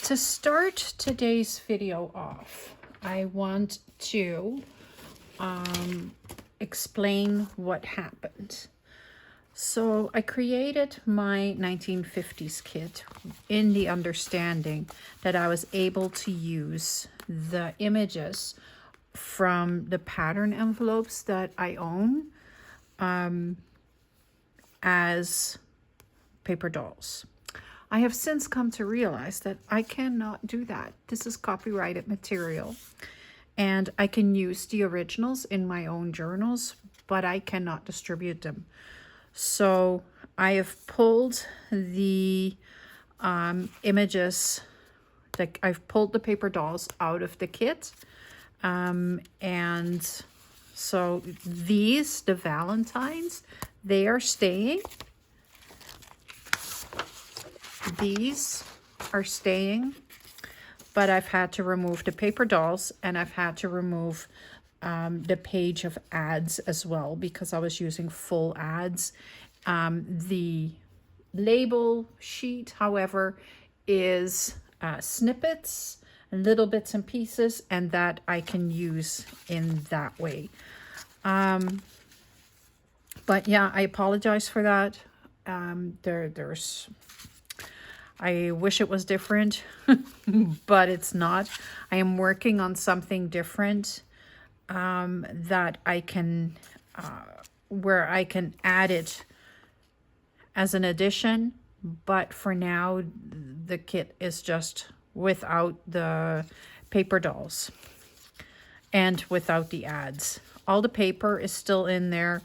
To start today's video off, I want to explain what happened. So I created my 1950s kit in the understanding that I was able to use the images from the pattern envelopes that I own as paper dolls. I have since come to realize that I cannot do that. This is copyrighted material, and I can use the originals in my own journals, but I cannot distribute them. So I have pulled the images, like I've pulled the paper dolls out of the kit. And so these, the Valentines, they are staying. These are staying, but I've had to remove the paper dolls, and I've had to remove the page of ads as well, because I was using full ads. The label sheet, however, is snippets and little bits and pieces, and that I can use in that way. But yeah, I apologize for that. I wish it was different, but it's not. I am working on something different that I can, where I can add it as an addition. But for now, the kit is just without the paper dolls and without the ads. All the paper is still in there.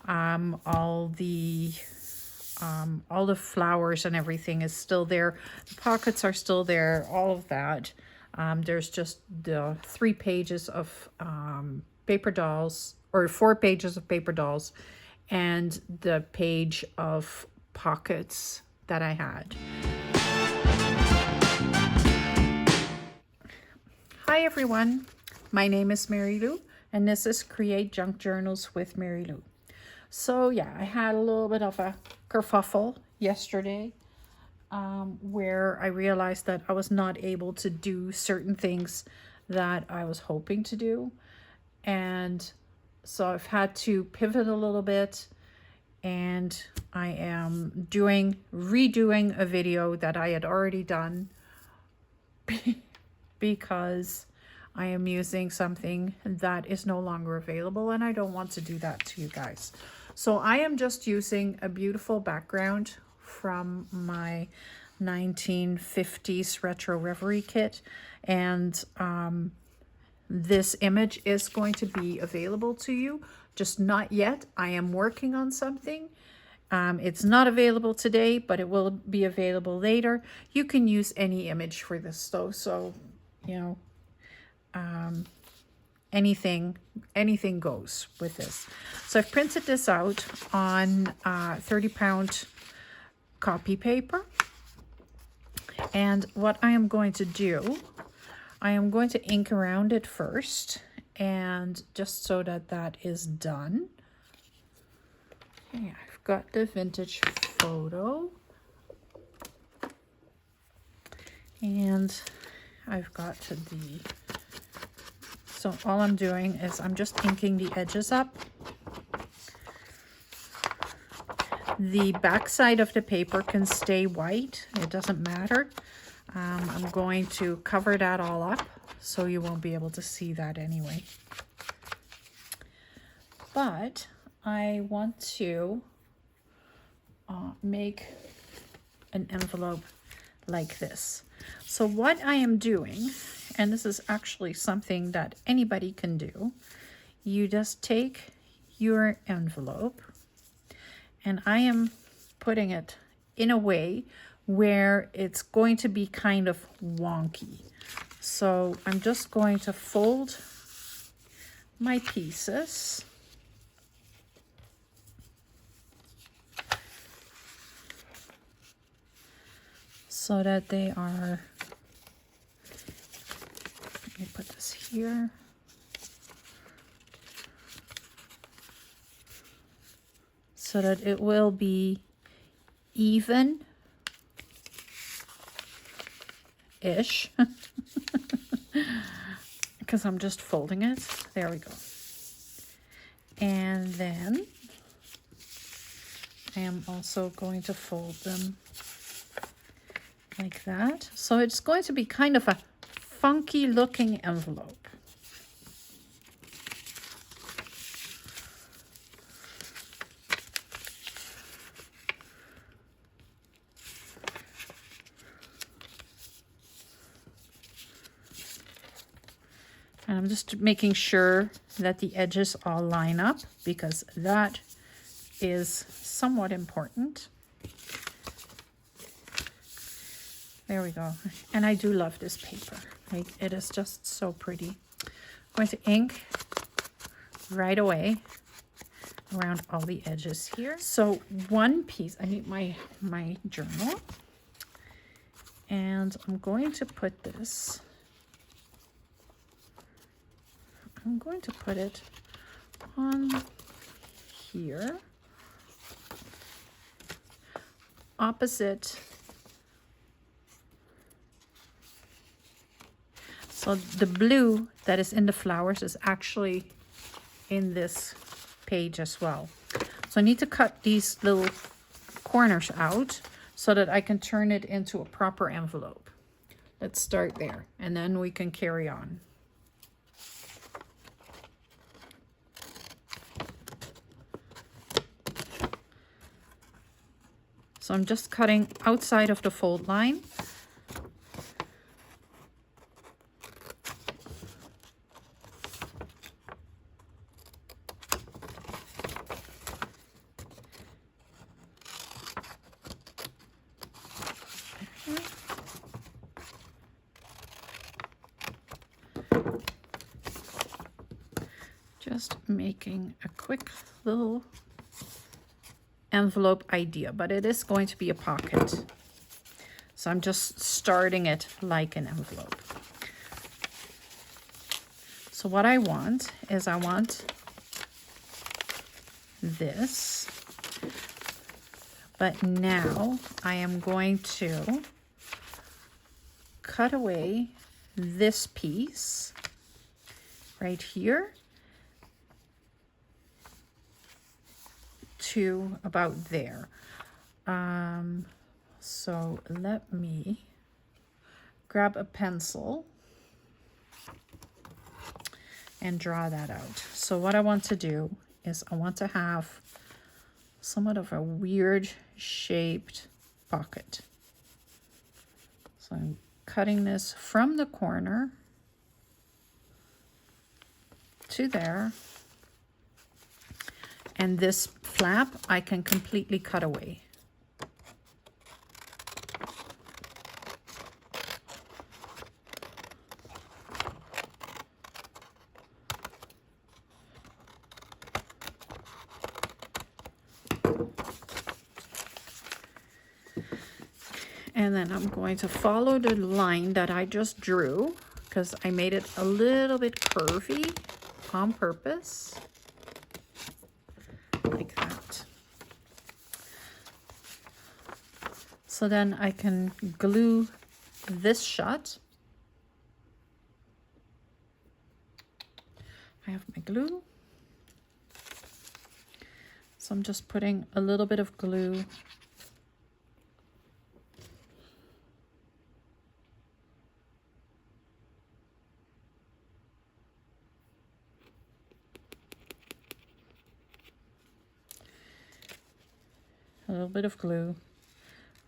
All the flowers and everything is still there. The pockets are still there, all of that. There's just the 3 pages of paper dolls, or 4 pages of paper dolls, and the page of pockets that I had. Hi everyone, my name is Mary Lou, and this is Create Junk Journals with Mary Lou. So yeah, I had a little bit of a kerfuffle yesterday where I realized that I was not able to do certain things that I was hoping to do. And so I've had to pivot a little bit, and I am redoing a video that I had already done because I am using something that is no longer available, and I don't want to do that to you guys. So I am just using a beautiful background from my 1950s Retro Reverie kit, and this image is going to be available to you, just not yet. I am working on something. It's not available today, but it will be available later. You can use any image for this though, so you know, anything goes with this. So I've printed this out on 30-pound copy paper, and what I am going to do, I am going to ink around it first, and just so that that is done. Okay, I've got the vintage photo, and I've got the, so all I'm doing is I'm just inking the edges up. The back side of the paper can stay white, it doesn't matter. I'm going to cover that all up, so you won't be able to see that anyway. But I want to make an envelope like this. So what I am doing, and this is actually something that anybody can do, you just take your envelope, and I am putting it in a way where it's going to be kind of wonky. So I'm just going to fold my pieces so that they are, let me put this here. So that it will be even ish because I'm just folding it. There we go. And then I am also going to fold them like that. So it's going to be kind of a funky looking envelope. And I'm just making sure that the edges all line up because that is somewhat important. There we go. And I do love this paper. It is just so pretty. I'm going to ink right away around all the edges here. So one piece, I need my journal. And I'm going to put this, I'm going to put it on here, opposite. So the blue that is in the flowers is actually in this page as well. So I need to cut these little corners out so that I can turn it into a proper envelope. Let's start there and then we can carry on. So I'm just cutting outside of the fold line. Just making a quick little envelope idea, but it is going to be a pocket. So I'm just starting it like an envelope. So what I want is I want this, but now I am going to cut away this piece right here to about there. So let me grab a pencil and draw that out. So what I want to do is I want to have somewhat of a weird shaped pocket. So I'm cutting this from the corner to there. And this flap I can completely cut away. And then I'm going to follow the line that I just drew because I made it a little bit curvy on purpose. Like that. So then I can glue this shut. I have my glue. So I'm just putting a little bit of glue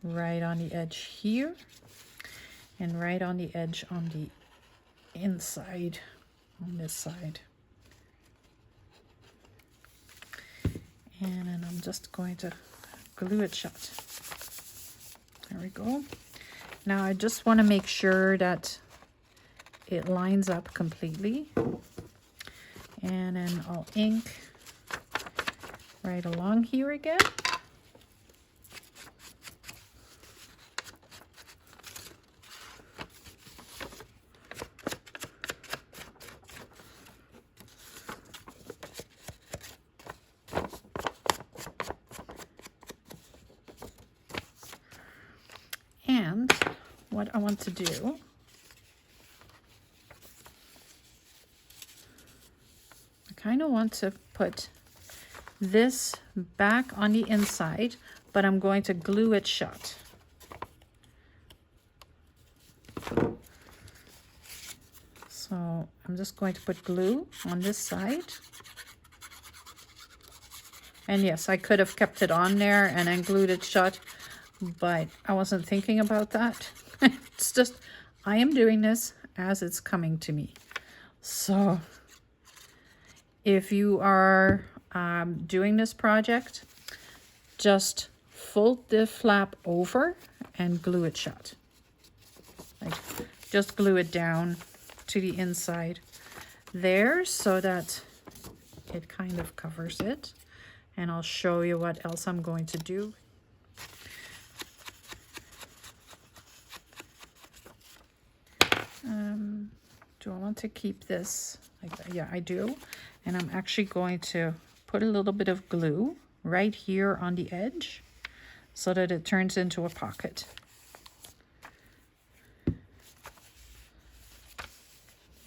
right on the edge here and right on the edge on the inside on this side. And then I'm just going to glue it shut. There we go. Now I just want to make sure that it lines up completely. And then I'll ink right along here again. what I want to do, I kind of want to put this back on the inside, but I'm going to glue it shut. So I'm just going to put glue on this side. And yes, I could have kept it on there and then glued it shut, but I wasn't thinking about that. It's just, I am doing this as it's coming to me. So if you are doing this project, just fold the flap over and glue it shut. Like, just glue it down to the inside there so that it kind of covers it. And I'll show you what else I'm going to do. Do I want to keep this like that? Yeah, I do. And I'm actually going to put a little bit of glue right here on the edge so that it turns into a pocket.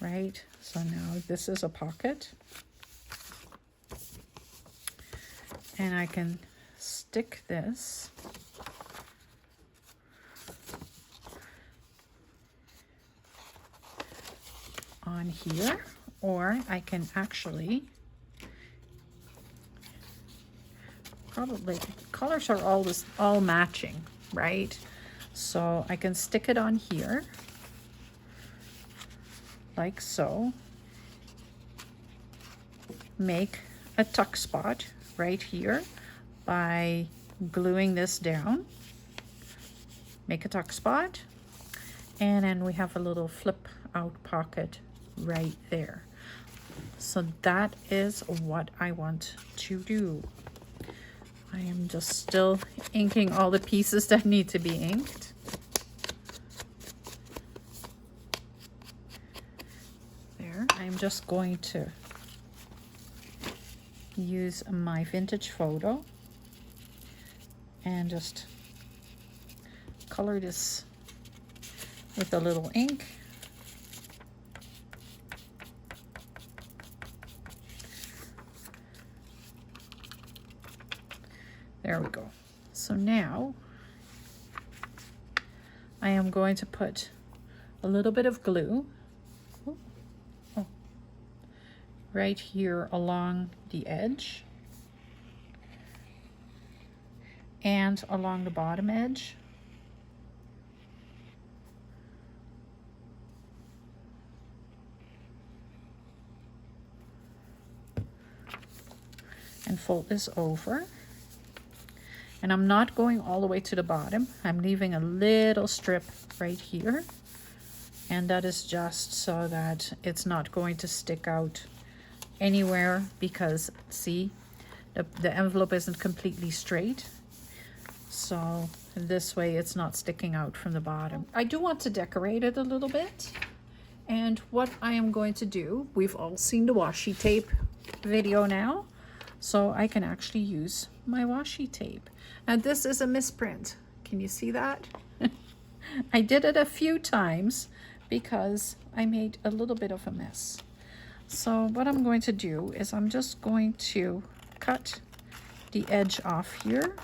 Right, so now this is a pocket. And I can stick this on here, or I can actually, probably, colors are all matching, right? So I can stick it on here, like so. Make a tuck spot right here by gluing this down. Make a tuck spot, and then we have a little flip out pocket right there. So that is what I want to do. I am just still inking all the pieces that need to be inked. There, I'm just going to use my vintage photo and just color this with a little ink. There we go. So now I am going to put a little bit of glue right here along the edge and along the bottom edge. And fold this over. And I'm not going all the way to the bottom. I'm leaving a little strip right here. And that is just so that it's not going to stick out anywhere, because see, the envelope isn't completely straight. So this way it's not sticking out from the bottom. I do want to decorate it a little bit. And what I am going to do, we've all seen the washi tape video now. So I can actually use my washi tape. Now this is a misprint. Can you see that? I did it a few times because I made a little bit of a mess. So what I'm going to do is I'm just going to cut the edge off here.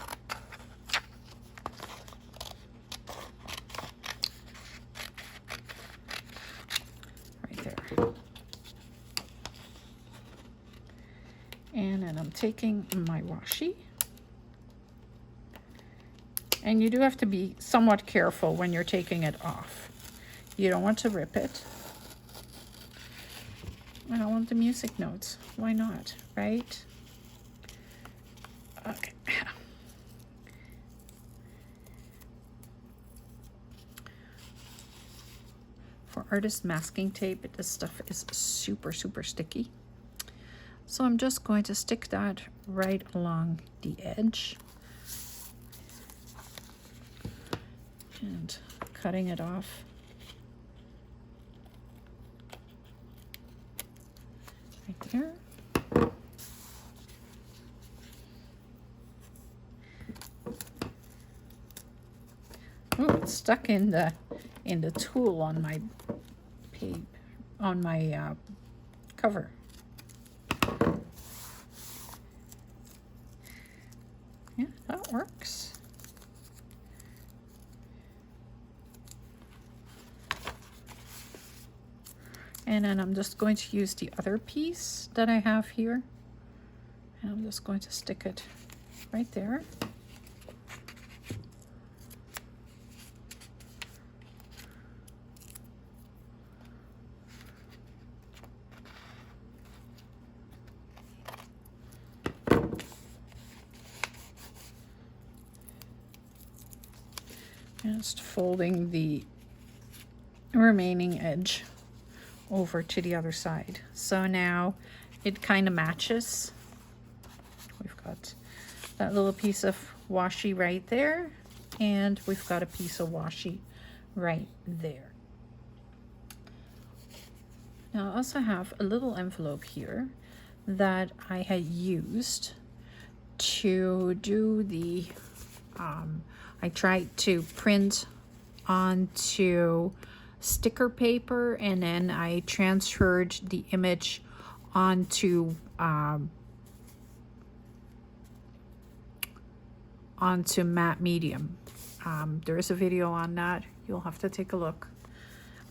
Right there. And then I'm taking my washi. And you do have to be somewhat careful when you're taking it off. You don't want to rip it. I don't want the music notes. Why not, right? Okay. For artist masking tape, this stuff is super, super sticky. So I'm just going to stick that right along the edge. And cutting it off. Right there. Oh, it's stuck in the in the tool on my page, on my cover. Yeah, that works. And then I'm just going to use the other piece that I have here. And I'm just going to stick it right there. Just folding the remaining edge over to the other side. So now it kind of matches. We've got that little piece of washi right there, and we've got a piece of washi right there. Now I also have a little envelope here that I had used to do the I tried to print onto sticker paper, and then I transferred the image onto matte medium. There is a video on that. You'll have to take a look.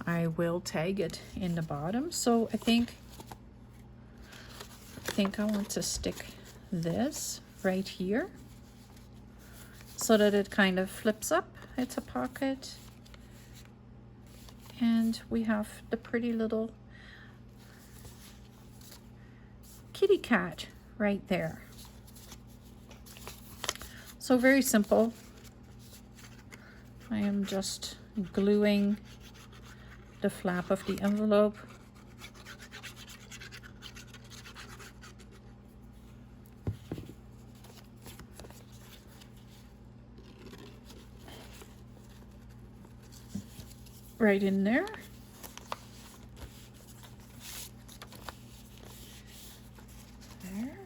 I will tag it in the bottom. So I think I want to stick this right here so that it kind of flips up. It's a pocket. And we have the pretty little kitty cat right there. So very simple. I am just gluing the flap of the envelope. Right in there. There.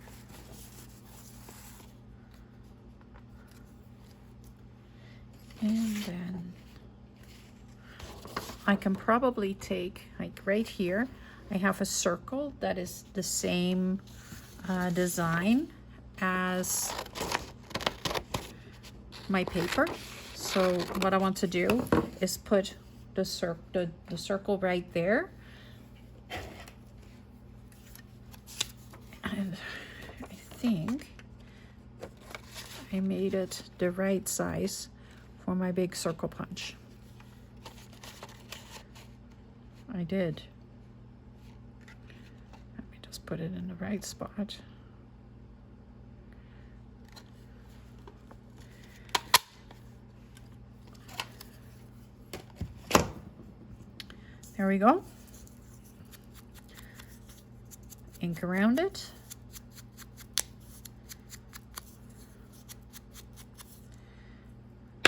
And then I can probably take, like right here, I have a circle that is the same design as my paper. So what I want to do is put the circle right there, and I think I made it the right size for my big circle punch. I did. Let me just put it in the right spot. There we go. Ink around it.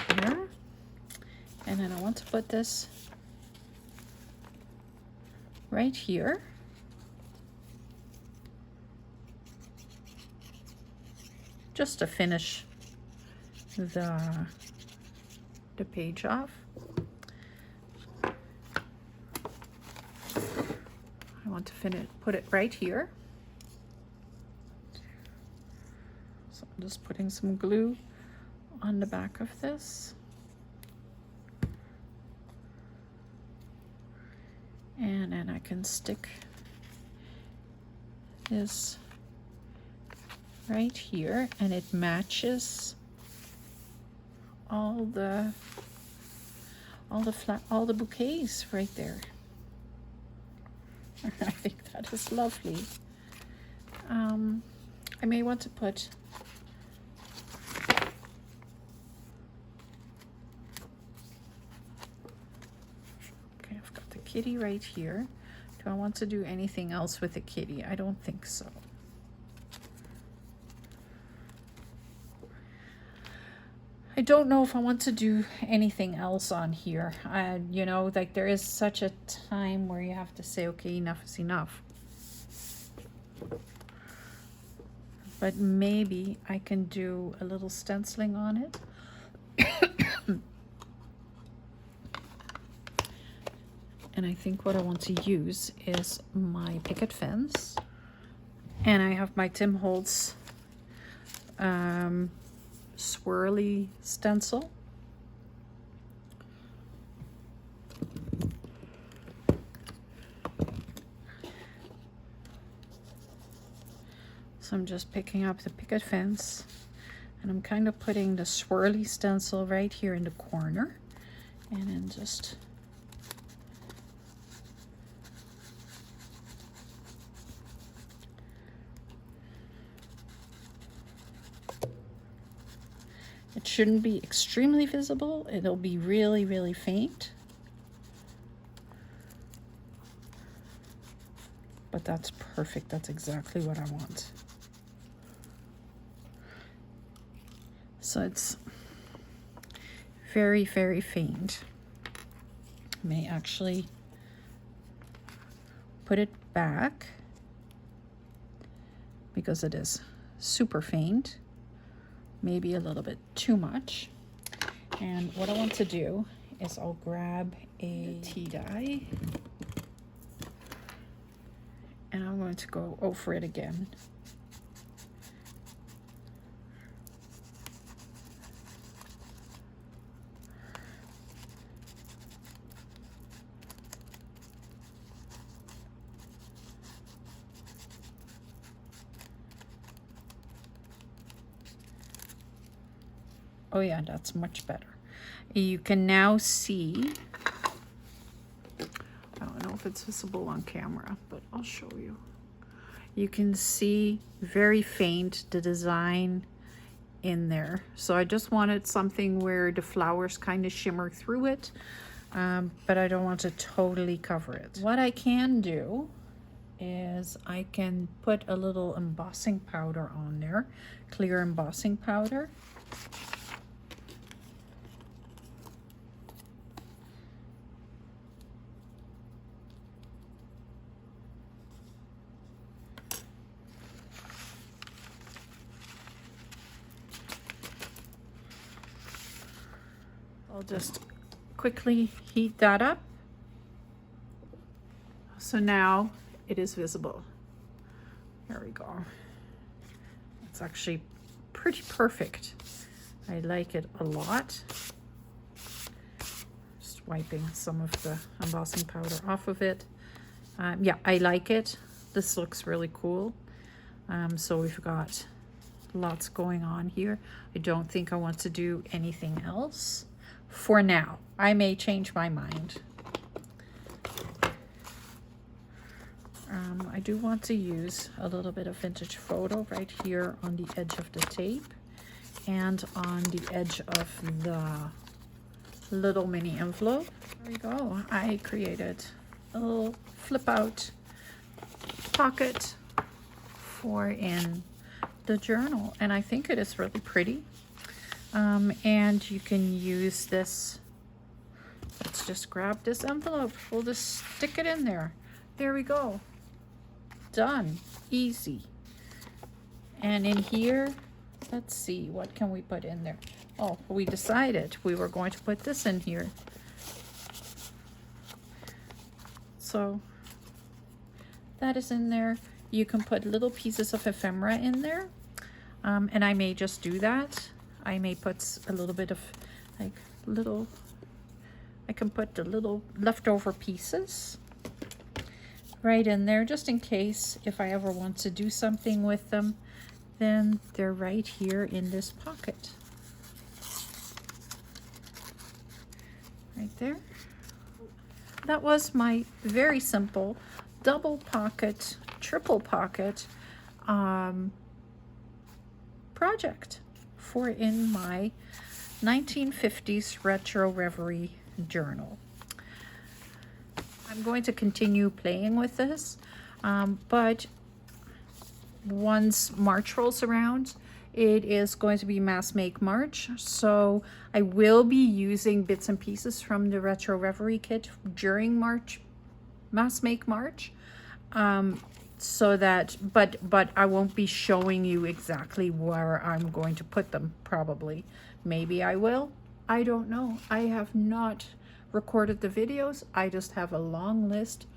There. And then I want to put this right here. Just to finish the page off. I want to put it right here. So I'm just putting some glue on the back of this. And then I can stick this right here, and it matches all the bouquets right there. I think that is lovely. I may want to put I've got the kitty right here. Do I want to do anything else with the kitty? I don't think so. I don't know if I want to do anything else on here. You know, like there is such a time where you have to say, okay, enough is enough. But maybe I can do a little stenciling on it. And I think what I want to use is my picket fence. And I have my Tim Holtz swirly stencil. So I'm just picking up the picket fence and I'm kind of putting the swirly stencil right here in the corner, and then just it shouldn't be extremely visible. It'll be really, really faint. But that's perfect. That's exactly what I want. So it's very, very faint. May actually put it back because it is super faint. Maybe a little bit too much. And what I want to do is I'll grab a tea dye and I'm going to go over it again. Oh yeah, that's much better. You can now see, I don't know if it's visible on camera, but I'll show you. You can see very faint the design in there. So I just wanted something where the flowers kind of shimmer through it, but I don't want to totally cover it. What I can do is I can put a little embossing powder on there, clear embossing powder. I'll just quickly heat that up. So now it is visible. There we go. It's actually pretty perfect. I like it a lot. Just wiping some of the embossing powder off of it. Yeah, I like it. This looks really cool. So we've got lots going on here. I don't think I want to do anything else for now. I may change my mind. I do want to use a little bit of vintage photo right here on the edge of the tape and on the edge of the little mini envelope. There we go. I created a little flip out pocket for in the journal, and I think it is really pretty. And you can use this. Let's just grab this envelope. We'll just stick it in there. There we go. Done. Easy. And in here, let's see, what can we put in there? Oh, we decided we were going to put this in here. So that is in there. You can put little pieces of ephemera in there. And I may just do that. I may put a little bit of like little, I can put the little leftover pieces right in there just in case if I ever want to do something with them, then they're right here in this pocket. Right there. That was my very simple double pocket, triple pocket project for in my 1950s Retro Reverie journal. I'm going to continue playing with this, but once March rolls around, it is going to be Mass Make March, so I will be using bits and pieces from the Retro Reverie kit during March, Mass Make March, so that, but I won't be showing you exactly where I'm going to put them, probably. Maybe I will. I don't know. I have not recorded the videos. I just have a long list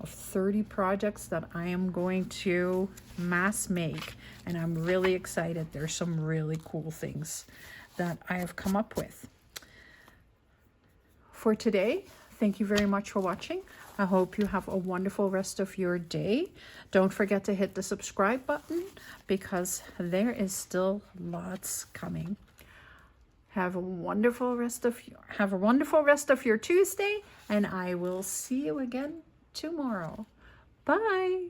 of 30 projects that I am going to mass make, and I'm really excited. There's some really cool things that I have come up with. For today, thank you very much for watching. I hope you have a wonderful rest of your day. Don't forget to hit the subscribe button because there is still lots coming. Have a wonderful rest of your Tuesday, and I will see you again tomorrow. Bye.